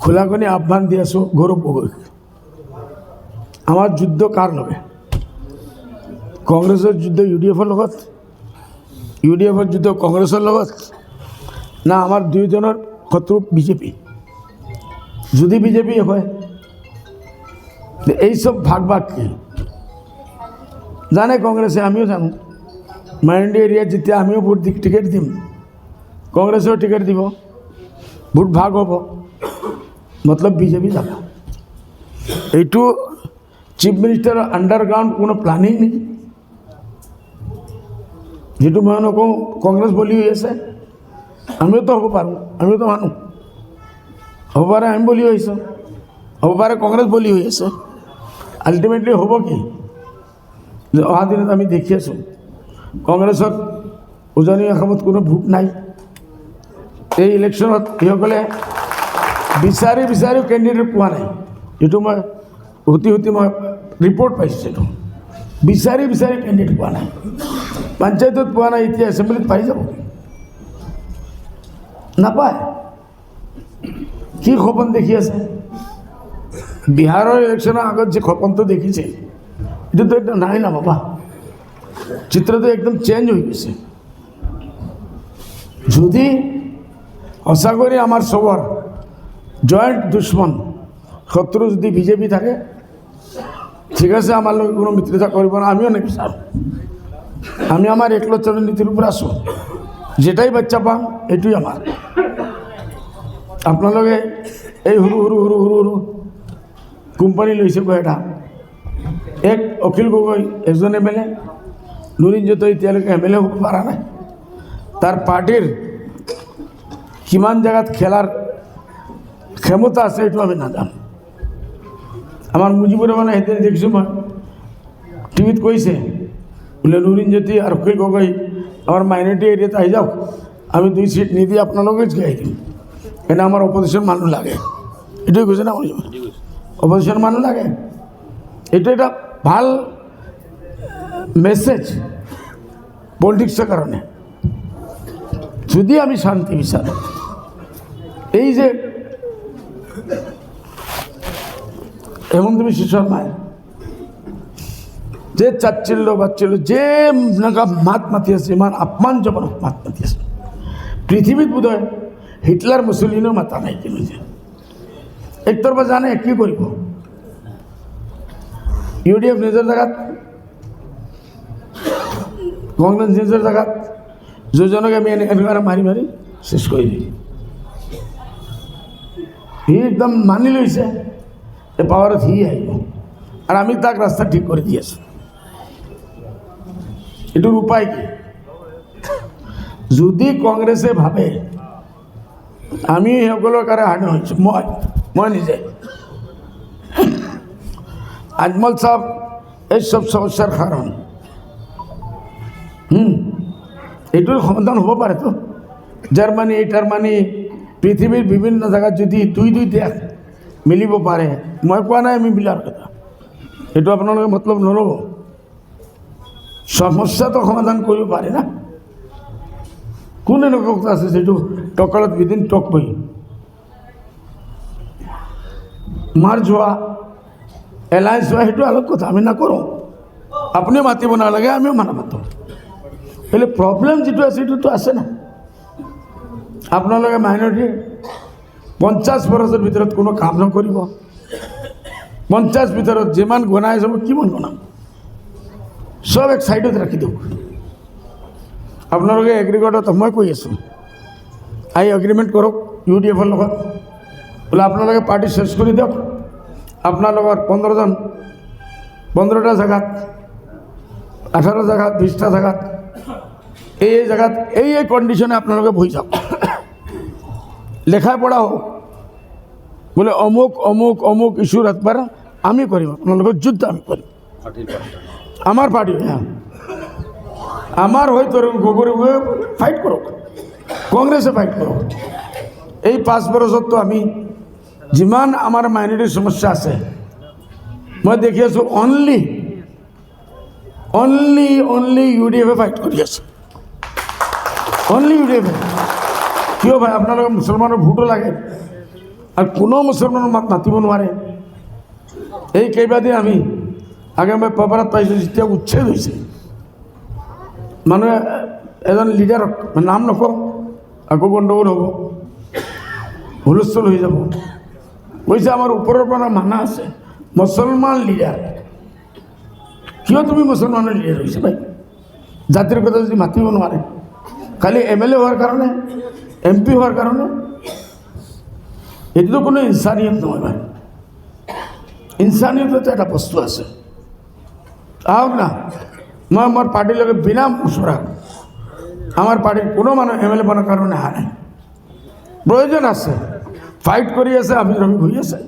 খোলাখনি আহ্বান দি আছোঁ গৌৰৱ গগৈক। আমাৰ যুদ্ধ কাৰ লগে? কংগ্ৰেছৰ যুদ্ধ UDFৰ লগত, UDFৰ যুদ্ধ কংগ্ৰেছৰ লগত, না আমাৰ দুয়োজনৰ শত্ৰু বিজেপি? যদি বিজেপি হয় এইসব ভাগ ভাগ কি জানে কংগ্ৰেছে, আমিও জানো। মাইনৰিটি এৰিয়াত যেতিয়া আমিও ভোট টিকেট দিম, কংগ্ৰেছেও টিকেট দিব, ভোট ভাগ হ'ব, মতলব বিজেপি যাব। এইটো চিফ মিনিষ্টাৰৰ আণ্ডাৰগ্ৰাউণ্ড কোনো প্লানিং নেকি? যেটো মই নকওঁ কংগ্ৰেছ বলি হৈ আছে, আমিওতো হ'ব পাৰোঁ, আমিওতো মানুহ। হ'ব পাৰে আমি বলি হৈছোঁ, হ'ব পাৰে কংগ্ৰেছ বলি হৈ আছে। আল্টিমেটলি হ'ব কি? যে অহা দিনত আমি দেখি আছোঁ কংগ্ৰেছত উজনি অসমত কোনো ভোট নাই। এই ইলেকশ্যনত এইসকলে বিচাৰি বিচাৰিও কেণ্ডিডেট পোৱা নাই। এইটো মই হুতি মই ৰিপৰ্ট পাইছিলোঁ। বিচাৰি বিচাৰি কেণ্ডিডেট পোৱা নাই, পঞ্চায়তত পোৱা নাই, এতিয়া এছেম্বলিত পাই যাব নাপায়। কি সপোন দেখি আছে? বিহাৰৰ ইলেকশ্যনৰ আগত যে সপোনটো দেখিছে এইটোতো একদম নাই না বাবা। চিত্ৰটো একদম চেঞ্জ হৈ গৈছে। যদি সঁচা কৰি আমাৰ চবৰ জয়েণ্ট দুশ্মন শত্ৰু যদি বিজেপি থাকে, ঠিক আছে, আমাৰ লগত কোনো মিত্ৰতা কৰিব না, আমিও নিবিচাৰোঁ। আমি আমাৰ একলচৰৰ নীতিৰ ওপৰত আছোঁ। যেটাই বাচ্চা পাম এইটোই আমাৰ। আপোনালোকে এই সৰু সৰু সৰু সৰু সৰু কোম্পানী লৈছে কয়টা, এক অখিল গগৈ এজন MLA, নুৰিঞ্জত এতিয়ালৈকে MLA হ'ব পৰা নাই। তাৰ পাৰ্টিৰ কিমান জেগাত খেলাৰ ক্ষমতা আছে এইটো আমি নাজানো। আমাৰ মুজিবুৰ ৰহমানে সেইদিন দেখিছোঁ, মই টিভিত কৈছে বোলে নুৰিঞ্জতি আৰু অখিল গগৈ আমাৰ মাইনৰিটি এৰিয়াত আহি যাওক, আমি 2 সিট নিদি আপোনালোকে জিকাই দিম। এনে আমাৰ অপজিশ্যন মানুহ লাগে, এইটোৱে কৈছে না, অপজিশ্যন মানুহ লাগে। এইটো এটা ভাল মেছেজ পলিটিক্সৰ কাৰণে। যদি আমি শান্তি বিচাৰোঁ, এই যে হেমন্ত বিশ্ব শৰ্মাই যে চাচ্ছিল বাচ্ছিল, যে মাত মাতি আছে, ইমান আপমানজনক মাত মাতি আছে, পৃথিৱীত বোধহয় হিটলাৰ মুছলিনেও মাতা নাই। কিন্তু যে একতৰফা জানে কি কৰিব, UDF নিজৰ জেগাত, কংগ্ৰেছ নিজৰ জেগাত, যোজনক আমি এনেকৈ মাৰি মাৰি শেষ কৰি দিম। সি একদম মানি লৈছে যে পাৱাৰত সি আহিব, আৰু আমি তাক ৰাস্তা ঠিক কৰি দি আছোঁ। এইটোৰ উপায় কি? যদি কংগ্ৰেছে ভাবে আমি সকলৰ কাৰণে হাৰ্ড হৈছোঁ, মই নিজে আজমল সাহেব এইসব সমস্যাৰ কাৰণ, এইটোৰ সমাধান হ'ব পাৰেতো। জাৰ্মানী টাৰ্মানী পৃথিৱীৰ বিভিন্ন জেগাত যদি দুই দেশ মিলিব পাৰে, মই কোৱা নাই আমি মিলাৰ কথা, এইটো আপোনালোকে মতলব নল'ব। সমস্যাটো সমাধান কৰিব পাৰে না। কোন এনেকুৱা কথা আছে যিটো টকালত উইদিন টক বহি মাৰ যোৱা এলায়েন্স হোৱা, সেইটো অলগ কথা, আমি নকৰোঁ। আপুনিও মাতিব নালাগে, আমিও মানা মাতোঁ। কিন্তু প্ৰব্লেম যিটো আছে সেইটোতো আছে না। আপোনালোকে মাইনৰিটি 50% ভিতৰত কোনো কাম নকৰিব। 50 ভিতৰত যিমান গণাই যাব, কিমান গণাম, সব এক সাইডত ৰাখি দিয়ক। আপোনালোকে এগ্ৰিগেটত মই কৈ আছোঁ, এগ্ৰিমেণ্ট কৰক UDFৰ লগত, বোলে আপোনালোকে পাৰ্টি চেঞ্জ কৰি দিয়ক। আপোনালোকৰ 15টা জেগাত, 18 জেগাত, 20টা জেগাত, এই জেগাত এই কণ্ডিশ্যনে আপোনালোকে বহি যাওক, লেখা পঢ়া হোক, বোলে অমুক অমুক অমুক ইস্যু ৰাখবাৰ আমি কৰিম, আপোনালোকৰ যুদ্ধ আমি কৰিম। আমাৰ পাৰ্টি, আমাৰ হৈ তৰুণ গগৈ ফাইট কৰক, কংগ্ৰেছে ফাইট কৰক। এই 5 বছৰতো আমি যিমান আমাৰ মাইনৰিটিৰ সমস্যা আছে, মই দেখি আছোঁ অনলি UDF ফাইট কৰি আছে, অনলি UDF। কিয় ভাই? আপোনালোকে মুছলমানৰ ভোটো লাগে, আৰু কোনো মুছলমানৰ মাত মাতিব নোৱাৰে। এই কেইবাদিন আমি আগে মই পেপাৰত পাইছোঁ, যেতিয়া উচ্ছেদ হৈছে মানুহে এজন লিডাৰক নাম নকওঁ, আকৌ গণ্ডগোল হ'ব, হুলস্থুল হৈ যাব। কৈছে আমাৰ ওপৰৰ পৰা মানা আছে, মুছলমান লিডাৰ। কিয় তুমি মুছলমানৰ লিডাৰ হৈছে ভাই? জাতিৰ কথা যদি মাতিব নোৱাৰে, খালি MLA হোৱাৰ কাৰণে, MP হোৱাৰ কাৰণে, এইটোতো কোনো ইনচানিয়ত নহয় ভাই। ইনচানিয়ততো এটা বস্তু আছে। আহক না, মই আমার পার্টির লগে বিনা মুচৰা, আমাৰ পাৰ্টিৰ কোনো মানুষ MLA বনাৰ কাৰণে অহা নাই। প্ৰয়োজন আছে, ফাইট কৰি আছে, হাফিজ ৰফিক হৈ আছে।